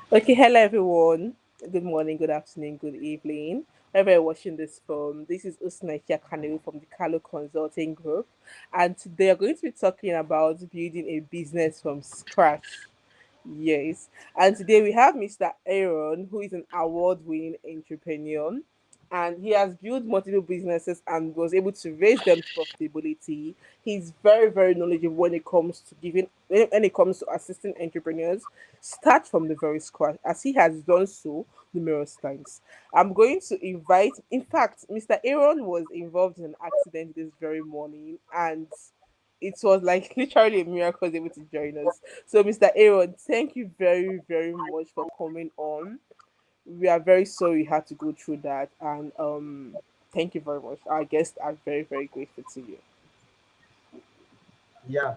Okay, hello everyone. Good morning, good afternoon, good evening. Wherever you're watching this from, this is Usnaikia Kanu from the Dicalo Consulting Group, and today we're going to be talking about building a business from scratch. Yes. And today we have Mr. Aaron, who is an award winning entrepreneur. And he has built multiple businesses and was able to raise them to profitability. He's very, very knowledgeable when it comes to when it comes to assisting entrepreneurs start from the very scratch, as he has done so numerous times. I'm going to invite, in fact, Mr. Aaron was involved in an accident this very morning, and it was like literally a miracle he was able to join us. So, Mr. Aaron, thank you very, very much for coming on. We are very sorry you had to go through that, and thank you very much. Our guests are very, very grateful to you. Yeah,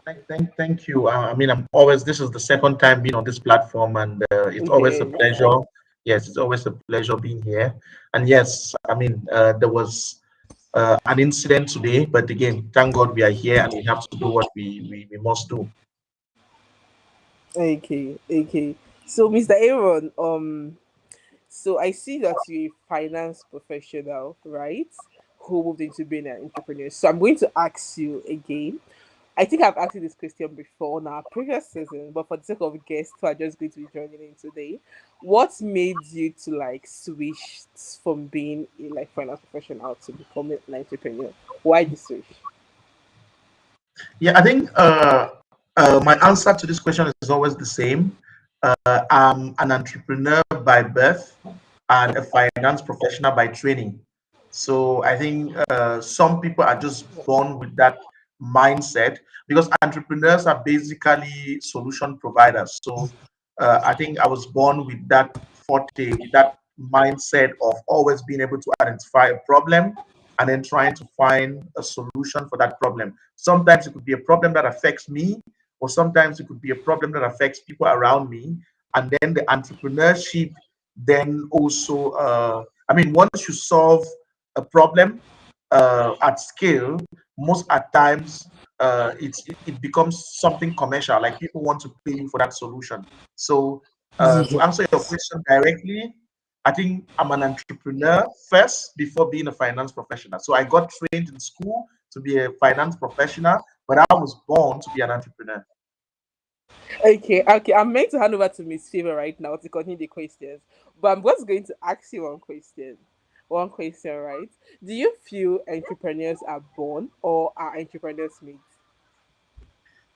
thank you. I mean, I'm always, this is the second time being on this platform, and it's always a Yes. pleasure. Yes, it's always a pleasure being here. And yes, I mean, there was an incident today, but again, thank God we are here and we have to do what we must do. Okay. Okay. So, Mr. Aaron, so I see that you're a finance professional, right? Who moved into being an entrepreneur. So I'm going to ask you again. I think I've asked you this question before in our previous season, but for the sake of guests who are just going to be joining in today, what made you to like switch from being a like finance professional to becoming an entrepreneur? Why the switch? Yeah, I think my answer to this question is always the same. I'm an entrepreneur by birth and a finance professional by training. So I think some people are just born with that mindset because entrepreneurs are basically solution providers. So I think I was born with that forte, with that mindset of always being able to identify a problem and then trying to find a solution for that problem. Sometimes it could be a problem that affects me, or sometimes it could be a problem that affects people around me. And then the entrepreneurship, then also, I mean, once you solve a problem at scale, most at times it becomes something commercial, like people want to pay you for that solution. So, to answer your Yes. question directly, I think I'm an entrepreneur first before being a finance professional. So I got trained in school to be a finance professional, but I was born to be an entrepreneur. Okay, okay. I'm meant to hand over to Miss Favor right now to continue the questions, but I'm just going to ask you one question. One question, right? Do you feel entrepreneurs are born or are entrepreneurs made?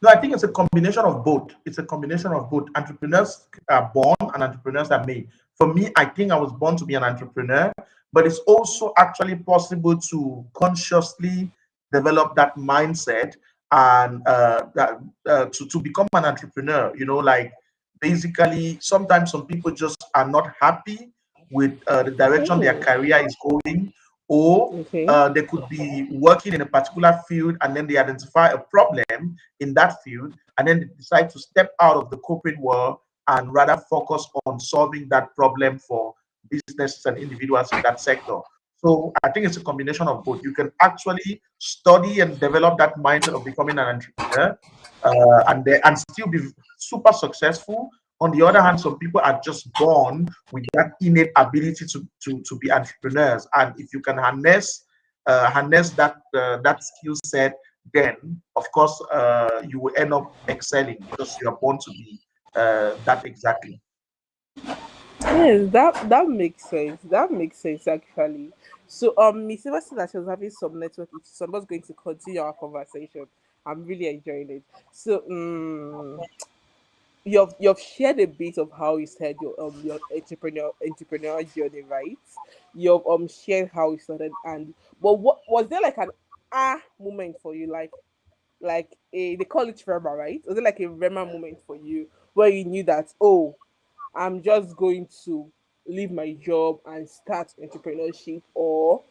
No, I think it's a combination of both. It's a combination of both. Entrepreneurs are born and entrepreneurs are made. For me, I think I was born to be an entrepreneur, but it's also actually possible to consciously develop that mindset and to become an entrepreneur. You know, like basically, sometimes some people just are not happy with the direction their Hmm. career is going, or Okay. they could be working in a particular field and then they identify a problem in that field and then they decide to step out of the corporate world and rather focus on solving that problem for businesses and individuals in that sector. So I think it's a combination of both. You can actually study and develop that mindset of becoming an entrepreneur and still be super successful. On the other hand, some people are just born with that innate ability to be entrepreneurs, and if you can harness that skill set, then of course you will end up excelling because you are born to be that exactly. Yes, that makes sense. That makes sense actually. So Miss Eva said that she was having some network issues, so I'm just going to continue our conversation. I'm really enjoying it. So you've shared a bit of how you started your entrepreneur journey, right? You've shared how you started, and but what was there like an moment for you, like a they call it Rema, right? Was it like a Rema moment for you where you knew that, oh, I'm just going to leave my job and start entrepreneurship? Or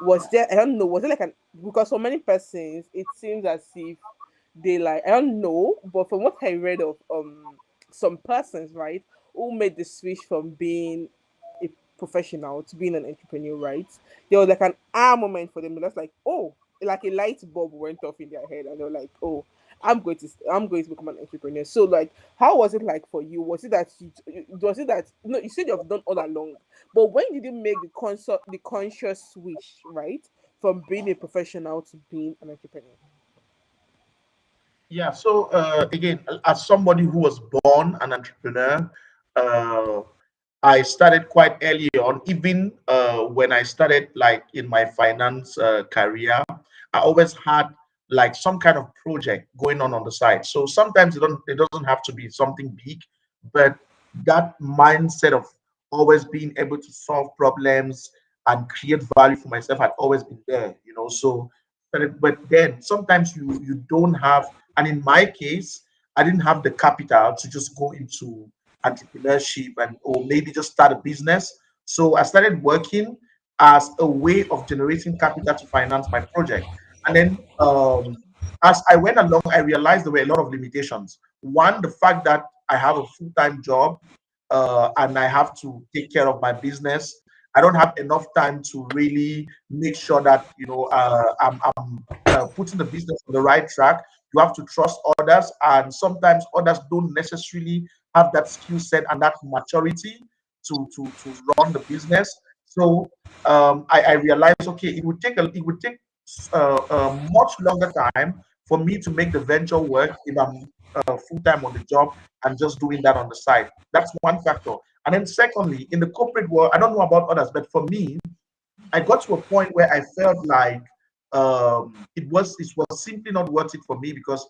was there, I don't know, was it like an, because for many persons it seems as if they like, I don't know, but from what I read of some persons, right, who made the switch from being a professional to being an entrepreneur, right? There was like an moment for them. That's like, oh, like a light bulb went off in their head, and they're like, "Oh, I'm going to become an entrepreneur." So, like, how was it like for you? Was it that no? You said you've done all along, but when did you make the conscious switch, right, from being a professional to being an entrepreneur? Yeah. So again, as somebody who was born an entrepreneur, uh, I started quite early on. Even when I started, like in my finance career, I always had like some kind of project going on the side. So sometimes it doesn't have to be something big, but that mindset of always being able to solve problems and create value for myself had always been there. So but then sometimes you don't have, and in my case, I didn't have the capital to just go into entrepreneurship and or maybe just start a business. So I started working as a way of generating capital to finance my project. And then as I went along, I realized there were a lot of limitations. One, the fact that I have a full-time job and I have to take care of my business. I don't have enough time to really make sure that I'm putting the business on the right track. You have to trust others, and sometimes others don't necessarily have that skill set and that maturity to run the business. So I realized, okay, it would take a much longer time for me to make the venture work if I'm full time on the job and just doing that on the side. That's one factor. And then secondly, in the corporate world, I don't know about others, but for me, I got to a point where I felt like it was simply not worth it for me because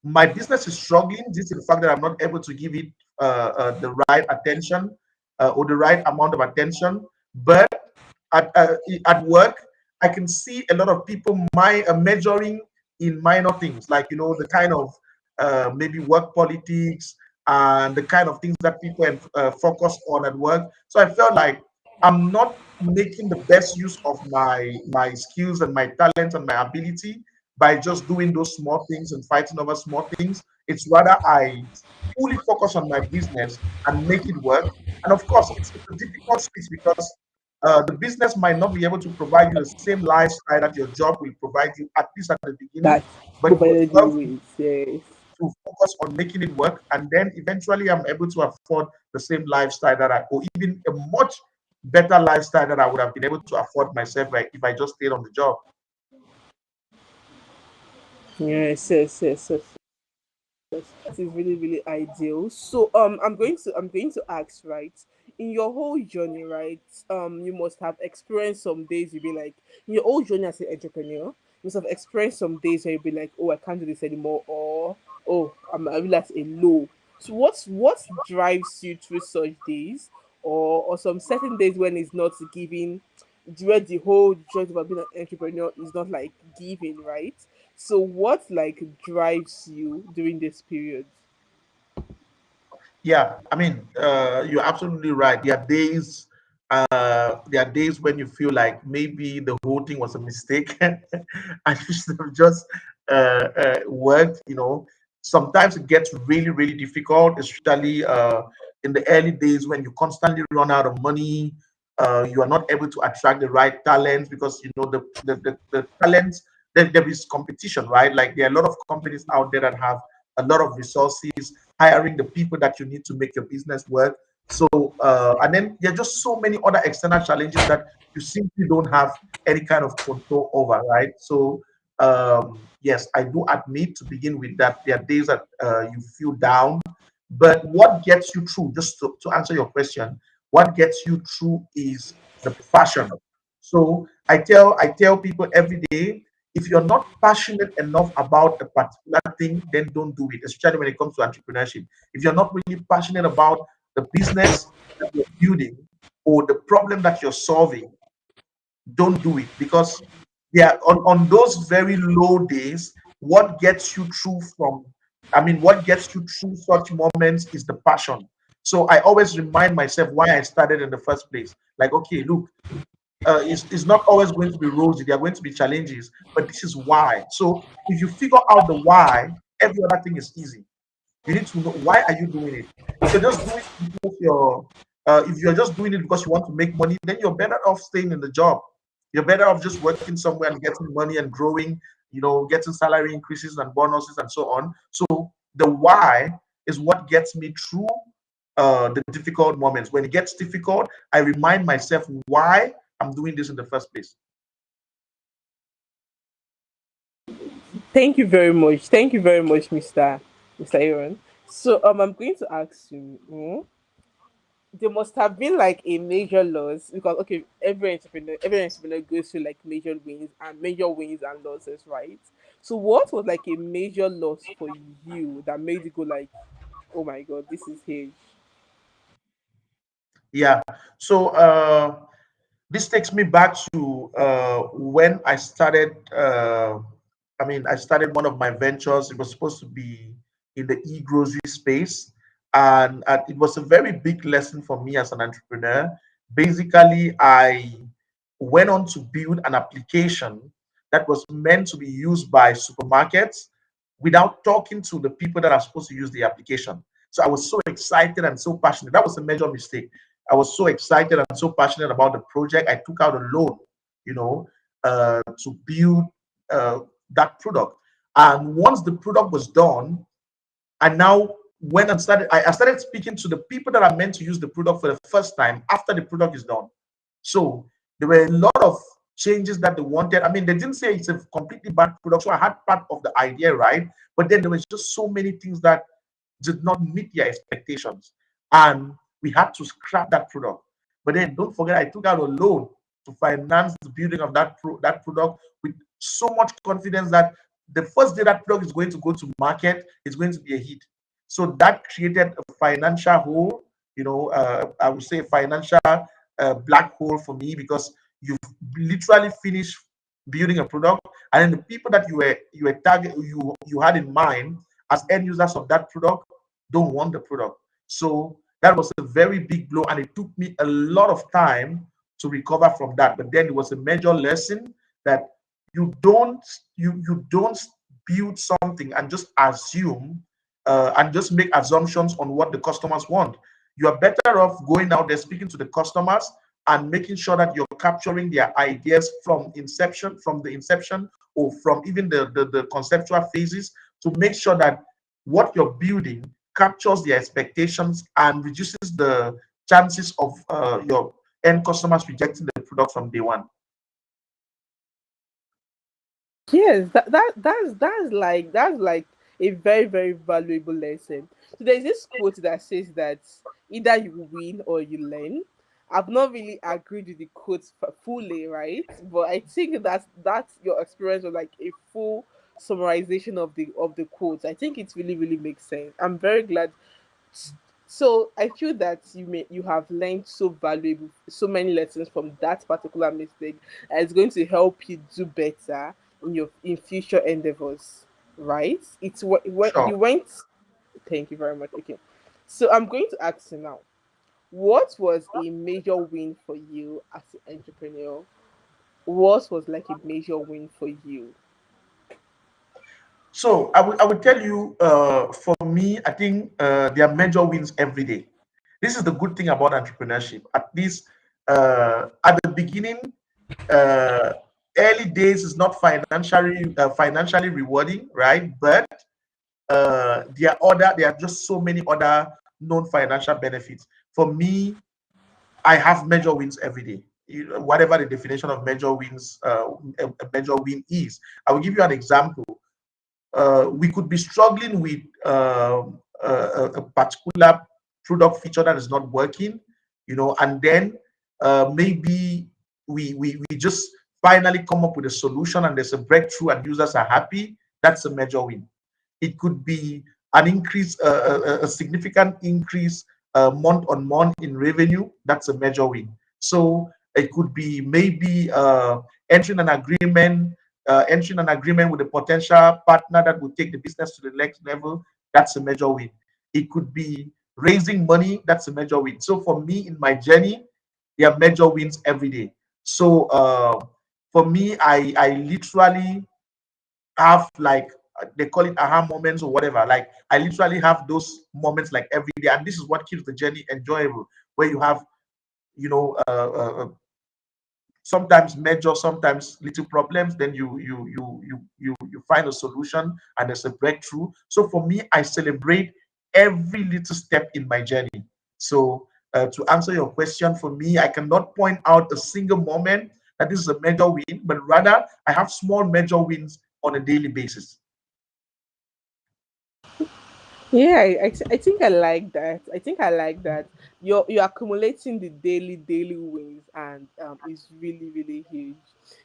my business is struggling due to the fact that I'm not able to give it the right attention or the right amount of attention. But at work, I can see a lot of people measuring in minor things, like the kind of maybe work politics and the kind of things that people focus on at work. So I felt like I'm not making the best use of my skills and my talents and my ability by just doing those small things and fighting over small things. It's rather I fully focus on my business and make it work. And of course, it's a difficult switch because the business might not be able to provide you the same lifestyle that your job will provide you, at least at the beginning. That But you provided you yourself with, yes. to focus on making it work, and then eventually I'm able to afford the same lifestyle or even a much better lifestyle that I would have been able to afford myself if I just stayed on the job. Yes, yes, yes, yes. That is really, really ideal. So I'm going to ask, right? In your whole journey, right? You must have experienced some days you'll be like, in your whole journey as an entrepreneur, you must have experienced some days where you'll be like, oh, I can't do this anymore, or oh, I realize a low. So what drives you through such days, or some certain days when it's not giving, where the whole joy of being an entrepreneur is not like giving, right? So what like drives you during this period? Yeah, I mean, you're absolutely right. There are days when you feel like maybe the whole thing was a mistake. I should have just worked. Sometimes it gets really, really difficult, especially in the early days when you constantly run out of money. You are not able to attract the right talents because the talents. There is competition, right? Like there are a lot of companies out there that have a lot of resources, hiring the people that you need to make your business work. So, and then there are just so many other external challenges that you simply don't have any kind of control over, right? So, yes, I do admit to begin with that there are days that you feel down, but what gets you through, just to answer your question, what gets you through is the passion. So I tell people every day, if you're not passionate enough about a particular thing, then don't do it, especially when it comes to entrepreneurship. If you're not really passionate about the business that you're building or the problem that you're solving, don't do it because yeah, on those very low days, what gets you through what gets you through such moments is the passion. So I always remind myself why I started in the first place. Like, okay, look, it's not always going to be rosy. There are going to be challenges, but this is why. So if you figure out the why, every other thing is easy. You need to know why are you doing it. If you're just doing it because you're just doing it because you want to make money, then you're better off staying in the job. You're better off just working somewhere and getting money and growing, getting salary increases and bonuses and so on. So the why is what gets me through the difficult moments. When it gets difficult, I remind myself why I'm doing this in the first place. Thank you very much. Thank you very much, Mr. Aaron. So I'm going to ask you. There must have been like a major loss because okay, every entrepreneur goes through like major wins and losses, right? So what was like a major loss for you that made you go like, oh my god, this is huge? Yeah. So this takes me back to when I started. I started one of my ventures. It was supposed to be in the e-grocery space, and it was a very big lesson for me as an entrepreneur. Basically, I went on to build an application that was meant to be used by supermarkets without talking to the people that are supposed to use the application. So I was so excited and so passionate. That was a major mistake. I was so excited and so passionate about the project. I took out a loan, you know, to build uh, that product. And once the product was done, I now went and I started speaking to the people that are meant to use the product for the first time after the product is done. So there were a lot of changes that they wanted. I mean, they didn't say it's a completely bad product. So I had part of the idea right, but then there was just so many things that did not meet their expectations. And we had to scrap that product. But then don't forget, I took out a loan to finance the building of that product with so much confidence that the first day that product is going to go to market, it's going to be a hit. So that created a financial hole, I would say financial black hole for me because you've literally finished building a product, and then the people that you had in mind as end users of that product don't want the product. So that was a very big blow, and it took me a lot of time to recover from that. But then it was a major lesson that you don't build something and just assume and just make assumptions on what the customers want. You are better off going out there, speaking to the customers, and making sure that you're capturing their ideas from the inception, or from even the conceptual phases, to make sure that what you're building captures their expectations and reduces the chances of your end customers rejecting the product from day one. Yes, that's like a very very valuable lesson. So there's this quote that says that either you win or you learn. I've not really agreed with the quote fully, right? But I think that's your experience was like a full summarization of the quote. I think it really really makes sense. I'm very glad. So I feel that you have learned so many lessons from that particular mistake, and it's going to help you do better in future endeavors, right? It's what Sure. you went. Thank you very much. Okay, so I'm going to ask you now. What was a major win for you as an entrepreneur? What was like a major win for you? So I would tell you, for me, I think there are major wins every day. This is the good thing about entrepreneurship. At least at the beginning, uh, early days is not financially rewarding, right? But there are just so many other known financial benefits. For me, I have major wins every day. Whatever the definition of major wins, a major win is. I will give you an example. We could be struggling with a particular product feature that is not working, and then maybe we just finally come up with a solution and there's a breakthrough and users are happy. That's a major win. It could be an increase, a significant increase month on month in revenue. That's a major win. So it could be maybe entering an agreement with a potential partner that will take the business to the next level. That's a major win. It could be raising money. That's a major win. So for me, in my journey, there are major wins every day. So for me, I literally have, like, they call it aha moments or whatever. Like, I literally have those moments like every day, and this is what keeps the journey enjoyable. Where you have, you know, sometimes major, sometimes little problems. Then you find a solution and there's a breakthrough. So for me, I celebrate every little step in my journey. So to answer your question, for me, I cannot point out a single moment that this is a major win, but rather I have small major wins on a daily basis. Yeah, I think I like that. I think I like that. You're accumulating the daily wins, and is really really huge.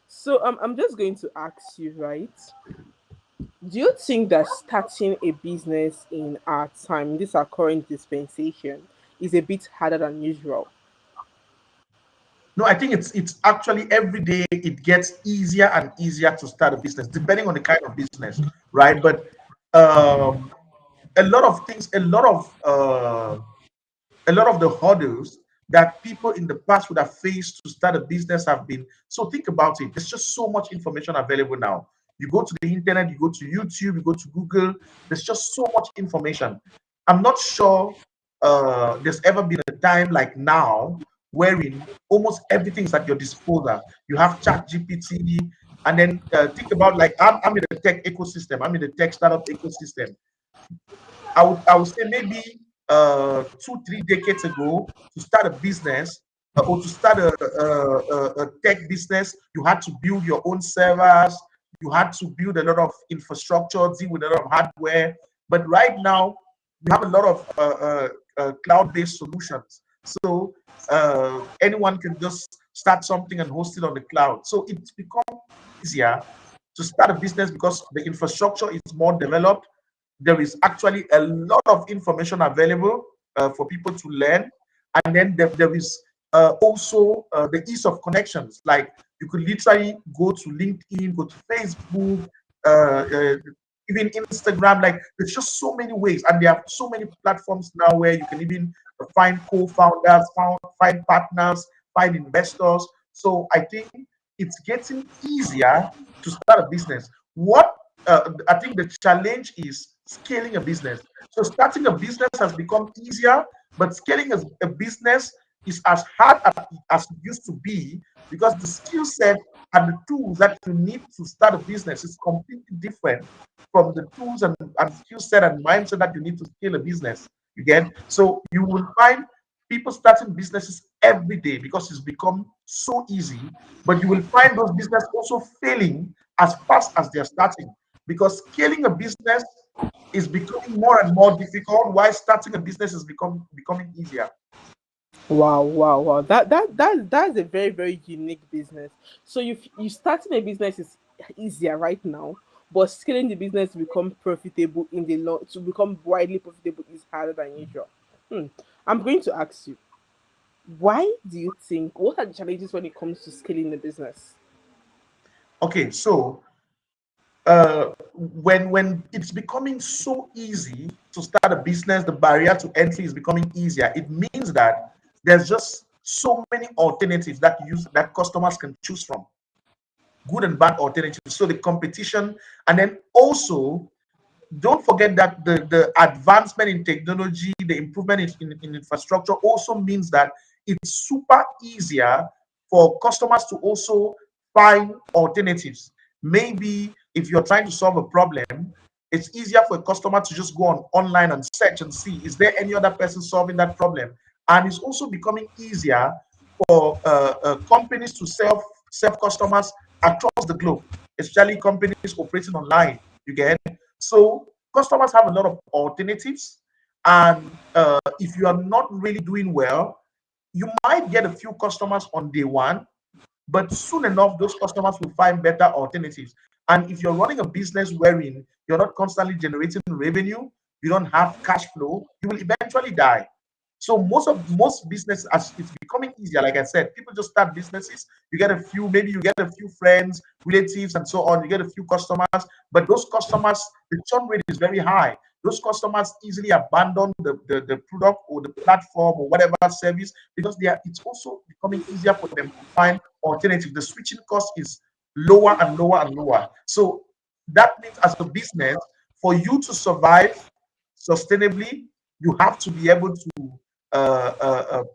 So I'm just going to ask you, right? Do you think that starting a business in our time, this our current dispensation, is a bit harder than usual? No, I think it's actually every day it gets easier and easier to start a business, depending on the kind of business, right? But um, a lot of things, a lot of the hurdles that people in the past would have faced to start a business have been. So think about it. There's just so much information available now. You go to the internet, you go to YouTube, you go to Google. There's just so much information. I'm not sure there's ever been a time like now wherein almost everything is at your disposal. You have Chat GPT, and then think about like I'm in the tech ecosystem. I'm in the tech startup ecosystem. I would say maybe 2 3 decades ago, to start a business or to start a tech business, you had to build your own servers, you had to build a lot of infrastructure, deal with a lot of hardware. But right now we have a lot of cloud-based solutions. So anyone can just start something and host it on the cloud. So it's become easier to start a business because the infrastructure is more developed. There is actually a lot of information available for people to learn. And then there is also the ease of connections. Like you could literally go to LinkedIn, go to Facebook, even Instagram. Like there's just so many ways, and there are so many platforms now where you can even find co-founders, find partners, find investors. So I think it's getting easier to start a business. What I think the challenge is scaling a business. So starting a business has become easier, but scaling a business is as hard as it used to be, because the skill set and the tools that you need to start a business is completely different from the tools and skill set and mindset that you need to scale a business. You get, so you will find people starting businesses every day because it's become so easy, but you will find those businesses also failing as fast as they're starting, because scaling a business is becoming more and more difficult while starting a business is becoming easier. Wow, wow, wow. That's a very, very unique business. So you starting a business is easier right now, but scaling the business to become profitable in the long to become widely profitable is harder than usual. Hmm. I'm going to ask you, why do you think what are the challenges when it comes to scaling the business? Okay, so when it's becoming so easy to start a business, the barrier to entry is becoming easier. It means that there's just so many alternatives that customers can choose from, good and bad alternatives. So the competition, and then also don't forget that the advancement in technology, the improvement in infrastructure also means that it's super easier for customers to also find alternatives. Maybe if you're trying to solve a problem, it's easier for a customer to just go on online and search and see, is there any other person solving that problem? And it's also becoming easier for companies to serve customers across the globe, especially companies operating online. You get, so customers have a lot of alternatives, and if you are not really doing well, you might get a few customers on day one, but soon enough, those customers will find better alternatives. And if you're running a business wherein you're not constantly generating revenue, you don't have cash flow, you will eventually die. So most business, as it's becoming easier, like I said, people just start businesses. You get a few, maybe you get a few friends, relatives, and so on. You get a few customers, but those customers, the churn rate is very high. Those customers easily abandon the product or the platform or whatever service, because it's also becoming easier for them to find alternative. The switching cost is lower and lower and lower. So that means as a business, for you to survive sustainably, you have to be able to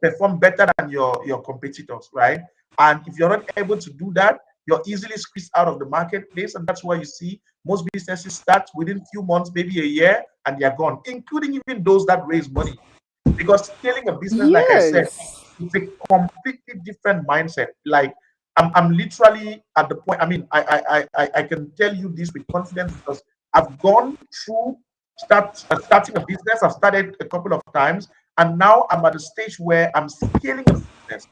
perform better than your competitors, right? And if you're not able to do that, you're easily squeezed out of the marketplace. And that's why you see most businesses start within few months, maybe a year, and they're gone, including even those that raise money. Because scaling a business, like I said, Yes. it's a completely different mindset. Like I'm literally at the point. I mean, I can tell you this with confidence because I've gone through starting a business. I've started a couple of times, and now I'm at a stage where I'm scaling a business.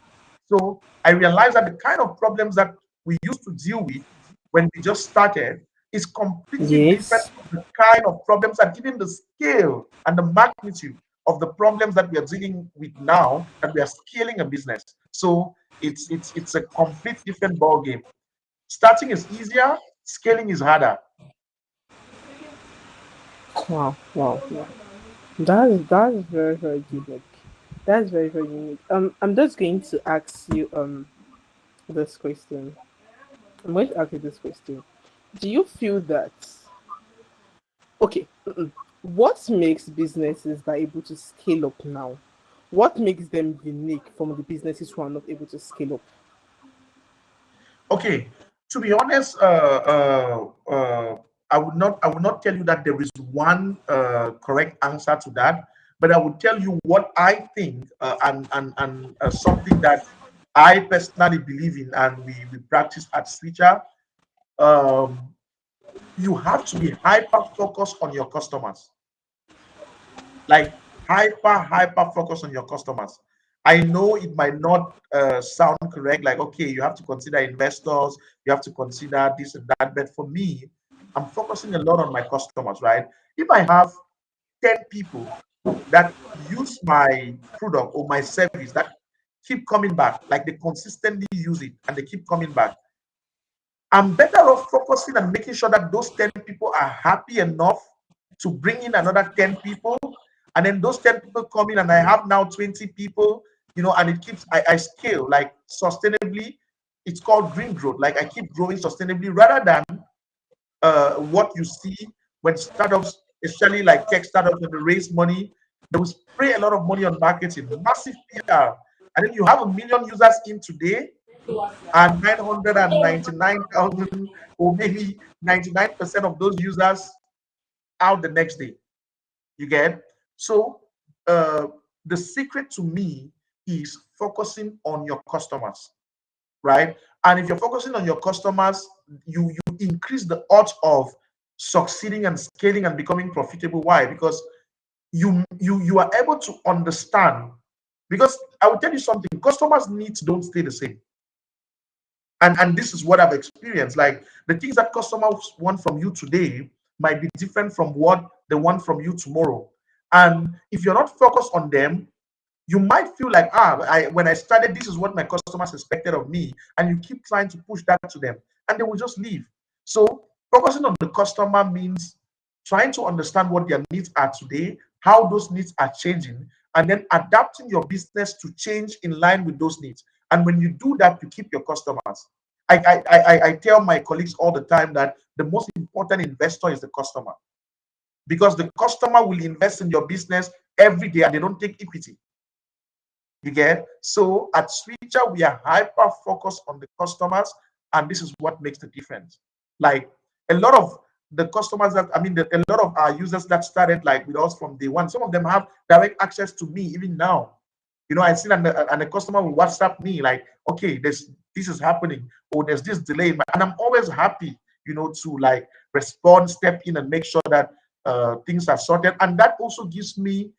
So I realize that the kind of problems that we used to deal with when we just started is completely different Yes. from the kind of problems and even the scale and the magnitude of the problems that we are dealing with now that we are scaling a business. So it's a complete different ball game. Starting is easier, scaling is harder. Wow. Wow. Wow. That is very very unique. That's very very unique. I'm just going to ask you this question. I'm going to ask you this question. Do you feel that okay? What makes businesses that are able to scale up now? What makes them unique from the businesses who are not able to scale up? Okay, to be honest, I would not tell you that there is one correct answer to that, but I would tell you what I think, and something that I personally believe in and we practice at Switcher. Um, you have to be hyper focused on your customers, like hyper focused on your customers. I know it might not sound correct, like okay, you have to consider investors, you have to consider this and that, but for me, I'm focusing a lot on my customers, right? If I have 10 people that use my product or my service that keep coming back, like they consistently use it and they keep coming back, I'm better off focusing and making sure that those 10 people are happy enough to bring in another 10 people. And then those 10 people come in, and I have now 20 people, and it keeps, I scale like sustainably. It's called green growth. Like I keep growing sustainably rather than what you see when startups, especially like tech startups, when they raise money, they will spray a lot of money on marketing, massive PR. And then you have a million users in today, and 999,000 or maybe 99% of those users out the next day. You get? So uh, the secret to me is focusing on your customers, right? And if you're focusing on your customers, you increase the odds of succeeding and scaling and becoming profitable. Why? Because you are able to understand. Because I will tell you something: customers' needs don't stay the same. And this is what I've experienced. Like the things that customers want from you today might be different from what they want from you tomorrow. And if you're not focused on them, you might feel like, when I started, this is what my customers expected of me, and you keep trying to push that to them, and they will just leave. So focusing on the customer means trying to understand what their needs are today, how those needs are changing, and then adapting your business to change in line with those needs. And when you do that, you keep your customers. I tell my colleagues all the time that the most important investor is the customer, because the customer will invest in your business every day and they don't take equity. You get? So at Switcher, we are hyper focused on the customers, and this is what makes the difference. Like a lot of the customers that, I mean, a lot of our users that started like with us from day one, some of them have direct access to me even now. I see and a customer will WhatsApp me like, okay, this is happening, or there's this delay, and I'm always happy, to like respond, step in, and make sure that things are sorted. And that also gives me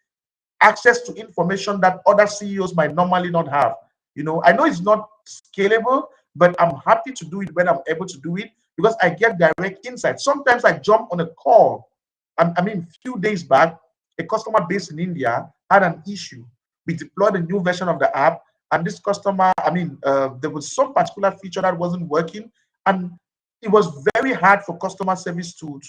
access to information that other CEOs might normally not have. I know it's not scalable, but I'm happy to do it when I'm able to do it because I get direct insight. Sometimes I jump on a call. I mean, a few days back, a customer based in India had an issue. We deployed a new version of the app, and this customer, there was some particular feature that wasn't working, and it was very hard for customer service to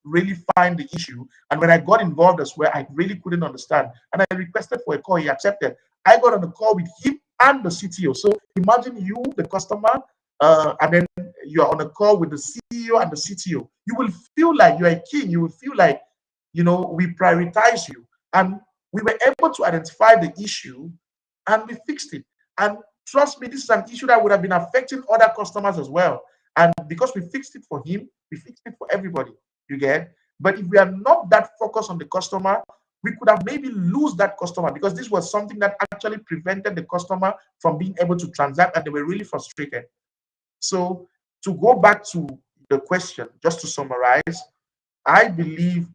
really find the issue. And when I got involved as well, I really couldn't understand. And I requested for a call. He accepted. I got on a call with him and the CTO. So imagine you, the customer, and then you're on a call with the CEO and the CTO. You will feel like you're a king. You will feel like, we prioritize you. And we were able to identify the issue and we fixed it. And Trust me, this is an issue that would have been affecting other customers as well. And because we fixed it for him, we fixed it for everybody. You get? But if we are not that focused on the customer, we could have maybe lose that customer, because this was something that actually prevented the customer from being able to transact, and they were really frustrated. So to go back to the question, just to summarize, I believe,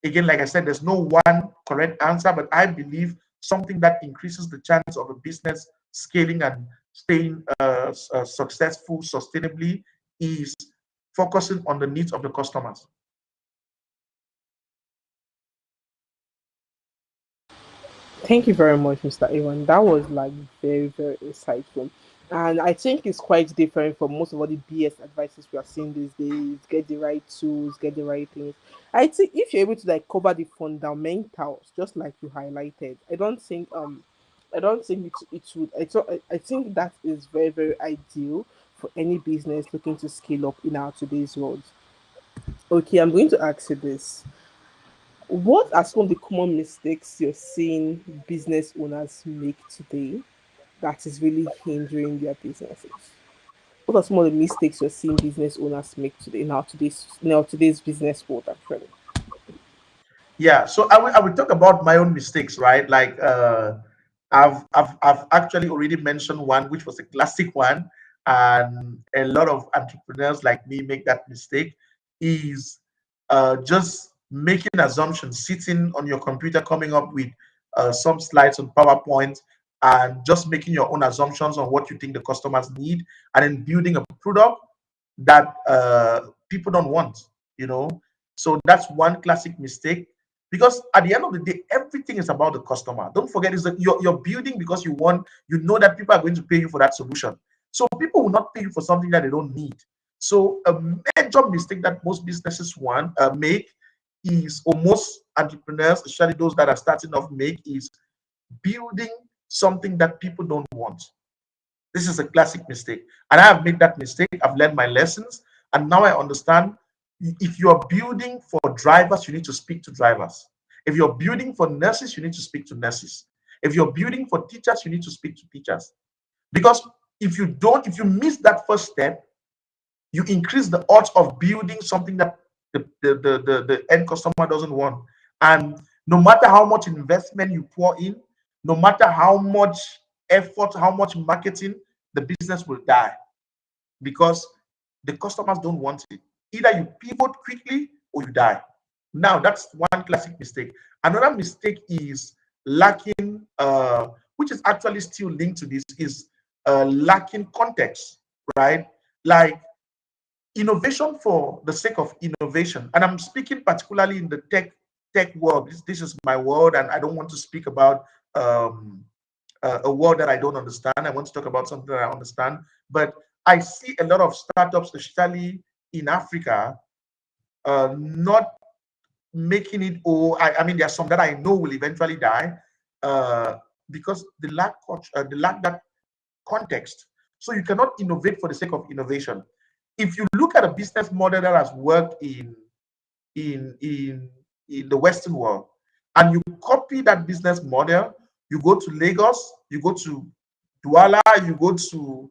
again, like I said, there's no one correct answer, but I believe something that increases the chance of a business scaling and staying successful sustainably is focusing on the needs of the customers. Thank you very much, Mr. Ewan. That was like very, very insightful. And I think it's quite different from most of all the BS advices we are seeing these days. Get the right tools, get the right things. I think if you're able to like cover the fundamentals, just like you highlighted, I don't think it would I think that is very, very ideal for any business looking to scale up in our today's world. Okay, I'm going to ask you this. What are some of the common mistakes you're seeing business owners make today that is really hindering their businesses? What are some of the mistakes you're seeing business owners make today in our today's business world actually? Yeah, so I will talk about my own mistakes, right? Like I've actually already mentioned one, which was a classic one, and a lot of entrepreneurs like me make that mistake, is just making assumptions, sitting on your computer, coming up with some slides on PowerPoint, and just making your own assumptions on what you think the customers need, and then building a product that people don't want, you know. So that's one classic mistake, because at the end of the day, everything is about the customer. Don't forget, is that you're building because you know that people are going to pay you for that solution. So people will not pay you for something that they don't need. So a major mistake that most businesses make is, or most entrepreneurs, especially those that are starting off, make, is building something that people don't want. This is a classic mistake. And I have made that mistake. I've learned my lessons. And now I understand, if you're building for drivers, you need to speak to drivers. If you're building for nurses, you need to speak to nurses. If you're building for teachers, you need to speak to teachers. Because if you miss that first step, you increase the odds of building something that the end customer doesn't want. And no matter how much investment you pour in, no matter how much effort, how much marketing, the business will die, because the customers don't want it. Either you pivot quickly or you die. Now, that's one classic mistake. Another mistake is lacking, which is actually still linked to this, is lacking context, right? Like, innovation for the sake of innovation, and I'm speaking particularly in the tech world. This is my world, and I don't want to speak about um, a word that I don't understand. I want to talk about something that I understand. But I see a lot of startups, especially in Africa, not making it. Or I mean, there are some that I know will eventually die, uh, because they lack that context. So you cannot innovate for the sake of innovation. If you look at a business model that has worked in in in the Western world, and you copy that business model, you go to Lagos, you go to Douala, you go to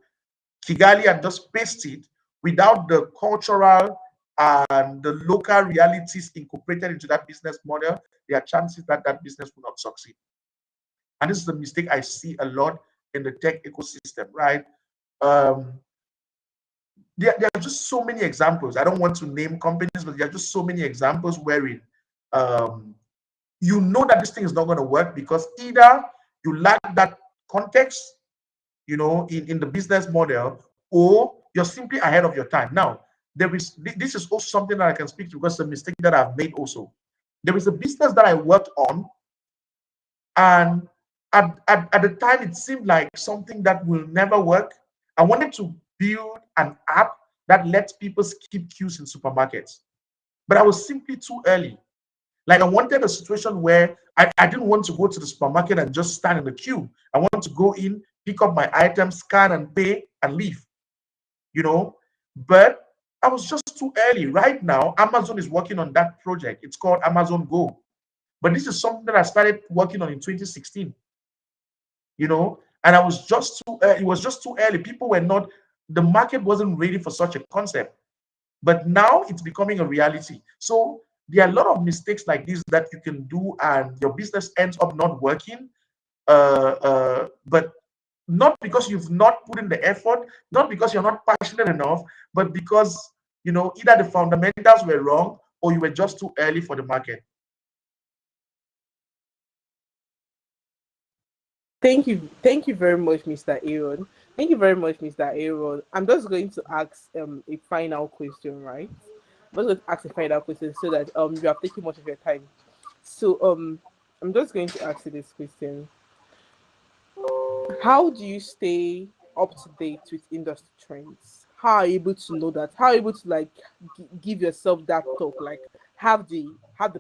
Kigali, and just paste it without the cultural and the local realities incorporated into that business model, there are chances that that business will not succeed. And this is the mistake I see a lot in the tech ecosystem, right? Um, there are just so many examples. I don't want to name companies, but there are just so many examples wherein um, you know that this thing is not going to work, because either you lack that context, in the business model, or you're simply ahead of your time. Now, this is also something that I can speak to, because it's a mistake that I've made also. There is a business that I worked on, and at the time, it seemed like something that will never work. I wanted to build an app that lets people skip queues in supermarkets, but I was simply too early. Like, I wanted a situation where I didn't want to go to the supermarket and just stand in the queue. I want to go in, pick up my items, scan and pay, and leave, you know. But I was just too early. Right now, Amazon is working on that project. It's called Amazon Go. But this is something that I started working on in 2016, you know. and I was just too. It was just too early. People were not. The market wasn't ready for such a concept. But now it's becoming a reality. So there are a lot of mistakes like this that you can do, and your business ends up not working. But not because you've not put in the effort, not because you're not passionate enough, but because either the fundamentals were wrong or you were just too early for the market. Thank you very much, Mr. Aaron. Thank you very much, Mr. Aaron. I'm just going to ask a final question, right? I'm just going to ask a final question so that you have taken much of your time. So I'm just going to ask you this question: how do you stay up to date with industry trends? How are you able to know that? How are you able to like give yourself that talk, like have the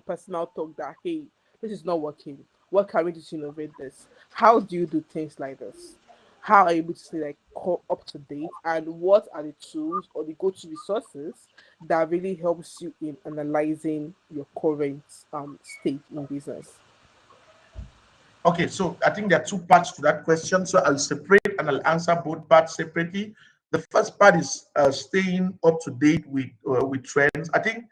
personal talk that, hey, this is not working. What can we do to innovate this? How do you do things like this? How are you able to stay like up to date, and what are the tools or the go-to resources that really helps you in analyzing your current state in business? Okay, so I think there are two parts to that question. So I'll separate and I'll answer both parts separately. The first part is staying up to date with trends. I think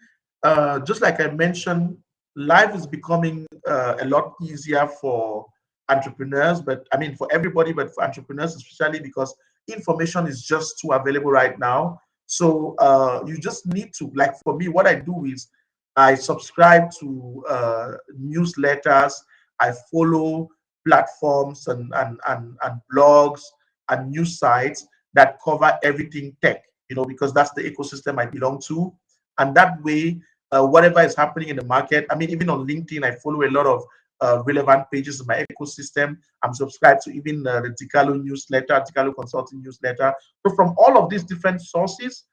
just like I mentioned, life is becoming a lot easier for entrepreneurs, but I mean for everybody, but for entrepreneurs especially because information is just too available right now. So you just need to, like for me, what I do is I subscribe to newsletters. I follow platforms and blogs and news sites that cover everything tech, because that's the ecosystem I belong to. And that way, whatever is happening in the market, I mean, even on LinkedIn, I follow a lot of relevant pages in my ecosystem. I'm subscribed to even the Dicalo newsletter, Dicalo Consulting newsletter. So from all of these different sources,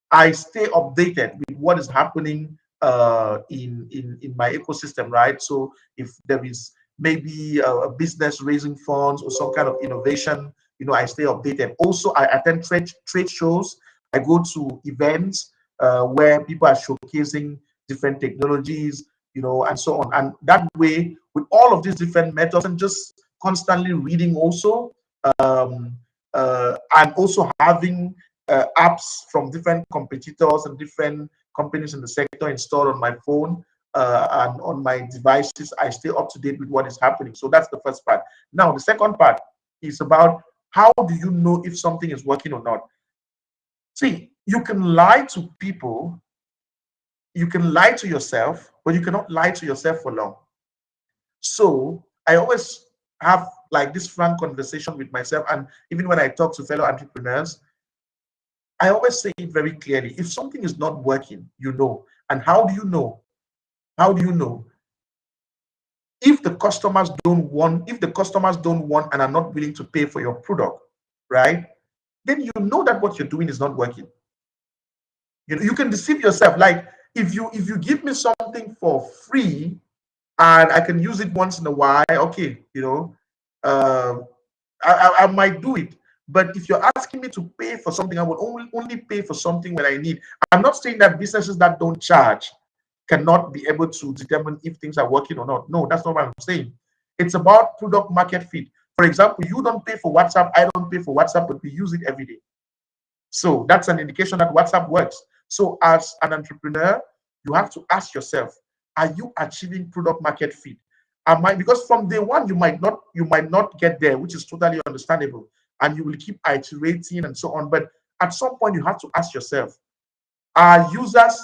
I stay updated with what is happening in my ecosystem, right? So if there is maybe a business raising funds or some kind of innovation, I stay updated. Also, I attend trade shows. I go to events where people are showcasing different technologies, and so on. And that way, with all of these different methods and just constantly reading also, um, and also having apps from different competitors and different companies in the sector installed on my phone and on my devices, I stay up to date with what is happening. So that's the first part. Now, the second part is about how do you know if something is working or not? See, you can lie to people, you can lie to yourself, but you cannot lie to yourself for long. So I always have like this frank conversation with myself. And even when I talk to fellow entrepreneurs, I always say it very clearly. If something is not working, you know. And how do you know? How do you know? If the customers don't want and are not willing to pay for your product, right, then you know that what you're doing is not working. You can deceive yourself. Like if you give me something for free and I can use it once in a while, okay, uh, I might do it. But if you're asking me to pay for something, I will only pay for something when I need. I'm not saying that businesses that don't charge cannot be able to determine if things are working or not. No, that's not what I'm saying. It's about product market fit. For example, you don't pay for WhatsApp, I don't pay for WhatsApp, but we use it every day. So that's an indication that WhatsApp works. So as an entrepreneur, you have to ask yourself, are you achieving product market fit? Am I, because from day one you might not get there, which is totally understandable, and you will keep iterating and so on. But at some point you have to ask yourself, are users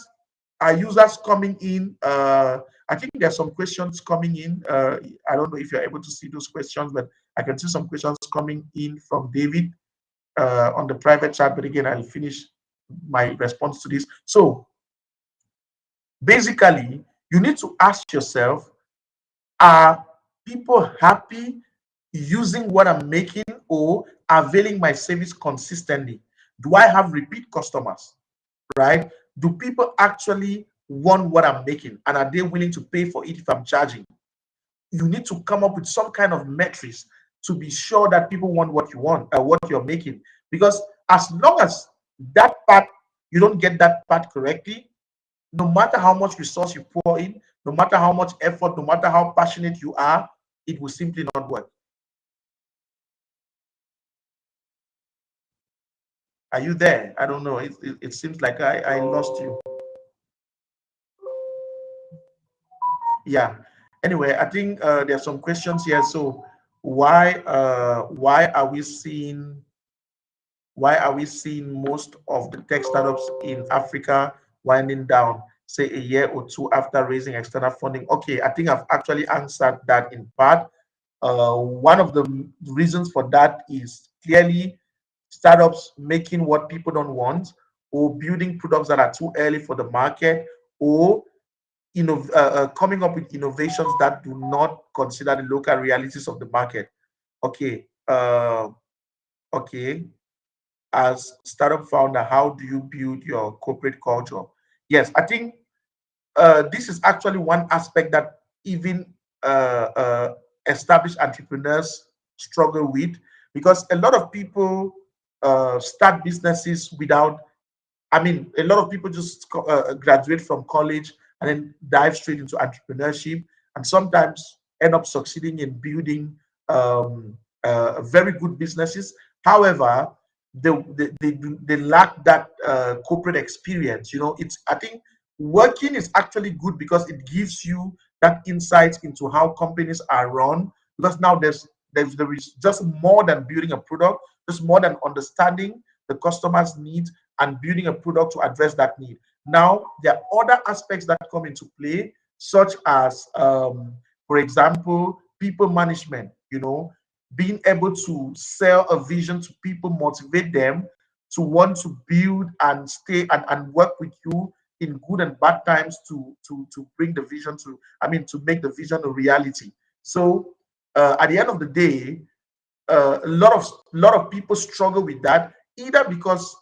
are users coming in? I think there's some questions coming in. I don't know if you're able to see those questions, but I can see some questions coming in from David on the private chat. But again, I'll finish my response to this. So basically, you need to ask yourself, are people happy using what I'm making or availing my service consistently? Do I have repeat customers? Right? Do people actually want what I'm making and are they willing to pay for it if I'm charging? You need to come up with some kind of metrics to be sure that people want what you want, what you're making. Because as long as that part, you don't get that part correctly, no matter how much resource you pour in, no matter how much effort, no matter how passionate you are, it will simply not work. Are you there? I don't know. It seems like I lost you. Yeah. Anyway, I think there's some questions here. So why are we seeing most of the tech startups in Africa winding down, say a year or two after raising external funding? Okay, I think I've actually answered that in part. One of the reasons for that is clearly startups making what people don't want, or building products that are too early for the market, or coming up with innovations that do not consider the local realities of the market. Okay. Okay. As startup founder, how do you build your corporate culture? Yes, I think this is actually one aspect that even established entrepreneurs struggle with, because a lot of people start businesses without, I mean, a lot of people just graduate from college and then dive straight into entrepreneurship, and sometimes end up succeeding in building very good businesses. However, they lack that corporate experience. It's, I think working is actually good because it gives you that insight into how companies are run. Because now there is just more than building a product, just more than understanding the customer's needs and building a product to address that need. Now, there are other aspects that come into play, such as, for example, people management, being able to sell a vision to people, motivate them to want to build and stay and work with you in good and bad times to bring the vision to, I mean, to make the vision a reality. So at the end of the day, a lot of people struggle with that, either because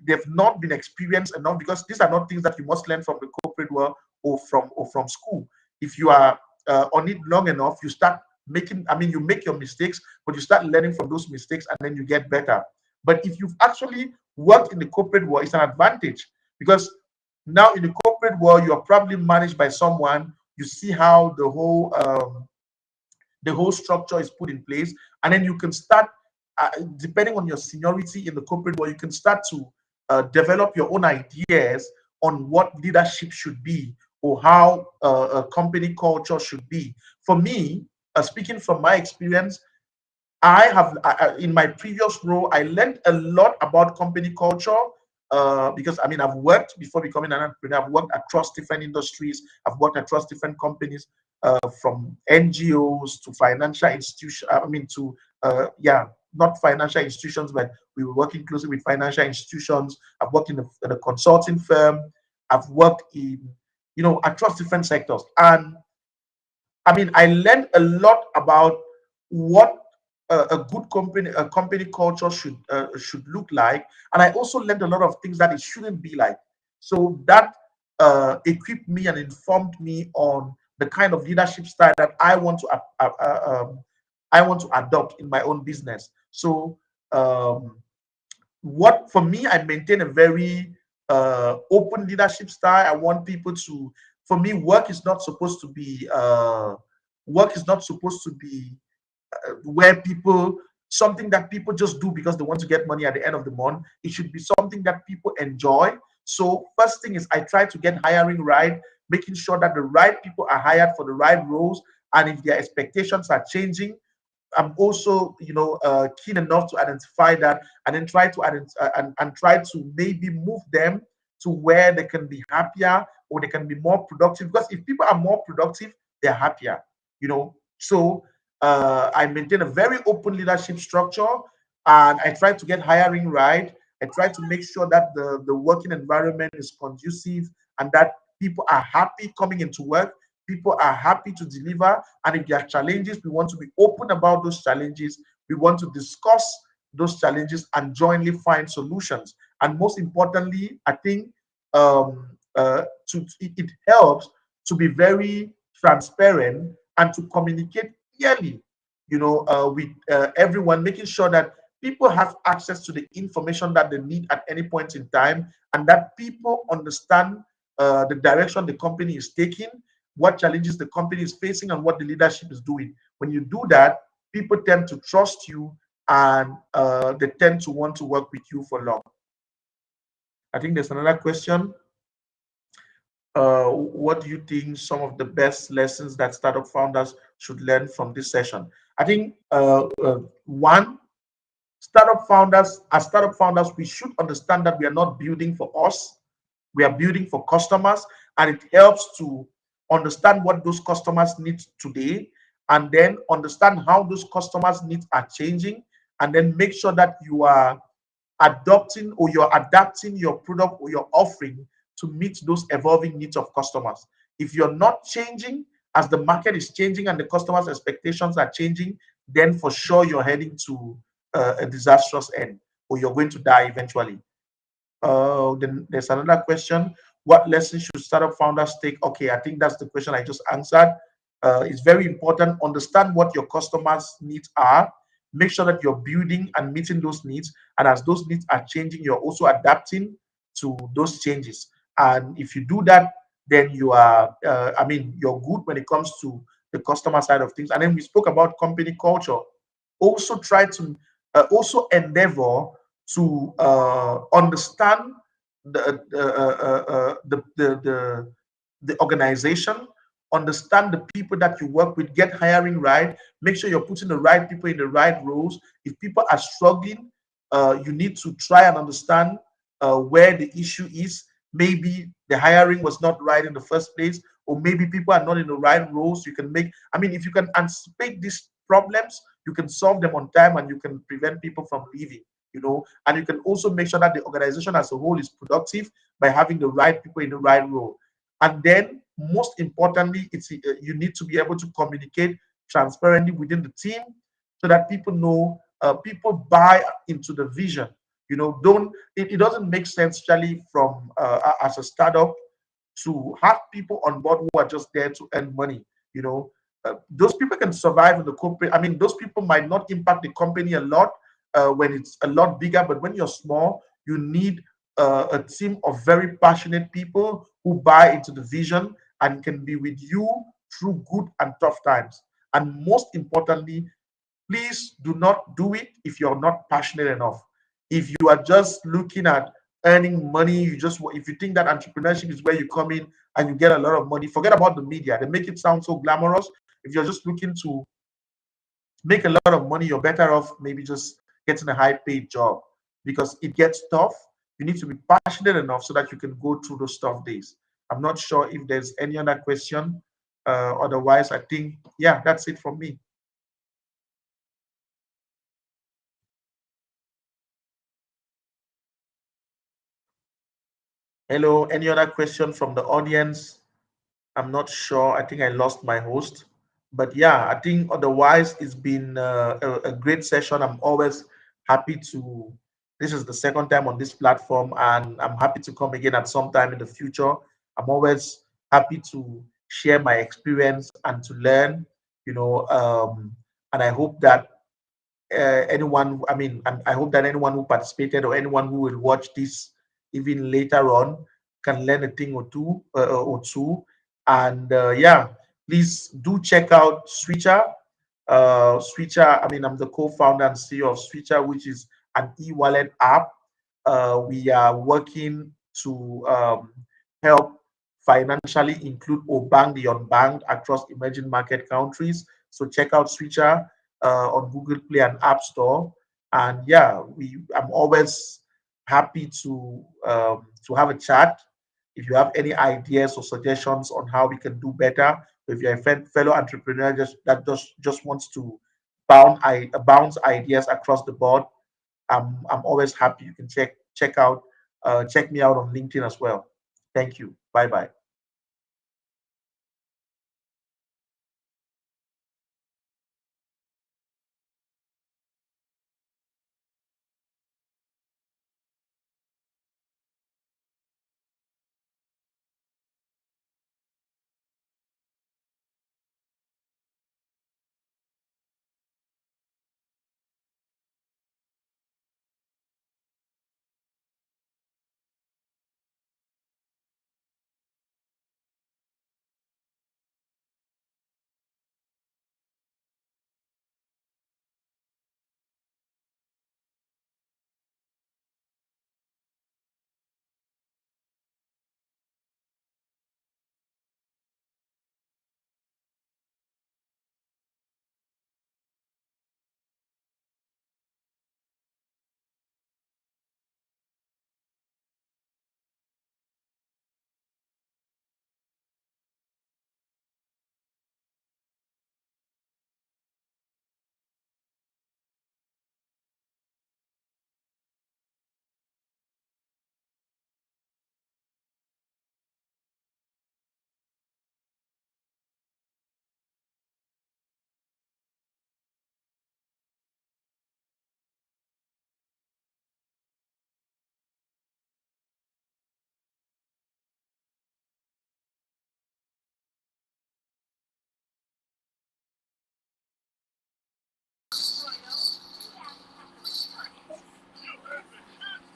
they've not been experienced enough, because these are not things that you must learn from the corporate world or from school. If you are on it long enough, you start making, I mean, you make your mistakes, but you start learning from those mistakes and then you get better. But if you've actually worked in the corporate world, it's an advantage, because now in the corporate world you're probably managed by someone. You see how the whole structure is put in place, and then you can start, depending on your seniority in the corporate world, you can start to develop your own ideas on what leadership should be, or how a company culture should be. For me, speaking from my experience, in my previous role, I learned a lot about company culture, because, I mean, I've worked before becoming an entrepreneur. I've worked across different industries. I've worked across different companies, from NGOs to financial institutions. I mean, to yeah, not financial institutions, but we were working closely with financial institutions. I've worked in a consulting firm. I've worked in, across different sectors, and I mean, I learned a lot about what a good company culture should look like, and I also learned a lot of things that it shouldn't be like. So that equipped me and informed me on the kind of leadership style that I want to adopt in my own business. So um, what for me, I maintain a very open leadership style. I want people to, for me, work is not supposed to be where people, something that people just do because they want to get money at the end of the month. It should be something that people enjoy. So first thing is, I try to get hiring right, making sure that the right people are hired for the right roles, and if their expectations are changing, I'm also, keen enough to identify that, and then try to and try to maybe move them to where they can be happier, or they can be more productive. Because if people are more productive, they're happier. So I maintain a very open leadership structure, and I try to get hiring right. I try to make sure that the working environment is conducive, and that people are happy coming into work. People are happy to deliver, and if there are challenges, we want to be open about those challenges. We want to discuss those challenges and jointly find solutions. And most importantly, I think it helps to be very transparent and to communicate clearly, with everyone, making sure that people have access to the information that they need at any point in time, and that people understand the direction the company is taking, what challenges the company is facing, and what the leadership is doing. When you do that, people tend to trust you, and they tend to want to work with you for long. I think there's another question. What do you think some of the best lessons that startup founders should learn from this session? I think one, as startup founders, we should understand that we are not building for us, we are building for customers, and it helps to understand what those customers need today, and then understand how those customers needs are changing, and then make sure that you are adopting or you're adapting your product or your offering to meet those evolving needs of customers. If you're not changing as the market is changing and the customers' expectations are changing, then for sure you're heading to a disastrous end, or you're going to die eventually. Then there's another question. What lessons should startup founders take? Okay, I think that's the question I just answered. It's very important. Understand what your customers' needs are. Make sure that you're building and meeting those needs. And as those needs are changing, you're also adapting to those changes. And if you do that, then you are, you're good when it comes to the customer side of things. And then we spoke about company culture. Also try to also endeavor to understand the organization, understand the people that you work with, get hiring right, make sure you're putting the right people in the right roles. If people are struggling, you need to try and understand where the issue is. Maybe the hiring was not right in the first place, or maybe people are not in the right roles. You can make, if you can anticipate these problems, you can solve them on time and you can prevent people from leaving, and you can also make sure that the organization as a whole is productive by having the right people in the right role. And then most importantly, it's you need to be able to communicate transparently within the team so that people know, people buy into the vision. Don't it doesn't make sense, Charlie, from as a startup to have people on board who are just there to earn money. Those people can survive in the corporate. Those people might not impact the company a lot when it's a lot bigger, but when you're small, you need a team of very passionate people who buy into the vision and can be with you through good and tough times. And most importantly, please do not do it if you're not passionate enough. If you are just looking at earning money, if you think that entrepreneurship is where you come in and you get a lot of money, forget about the media. They make it sound so glamorous. If you're just looking to make a lot of money, you're better off maybe just getting a high paid job, because it gets tough. You need to be passionate enough so that you can go through those tough days. I'm not sure if there's any other question. Otherwise, I think, yeah, that's it from me. Hello, any other question from the audience? I'm not sure. I think I lost my host. But yeah, I think otherwise it's been a great session. I'm always happy to. This is the second time on this platform, and I'm happy to come again at some time in the future. I'm always happy to share my experience and to learn, and I hope that anyone, I hope that anyone who participated or anyone who will watch this even later on can learn a thing or two. And yeah, please do check out Switcher. Switcher, I'm the co-founder and CEO of Switcher, which is an e-wallet app. We are working to help financially include or bank the unbanked across emerging market countries. So check out Switcher on Google Play and App Store. And yeah, I'm always happy to have a chat. If you have any ideas or suggestions on how we can do better, if you're a fellow entrepreneur just wants to bounce ideas across the board, I'm always happy. You can check me out on LinkedIn as well. Thank you. Bye bye.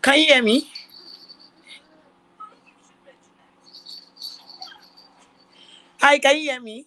Can you hear me? Hi, can you hear me?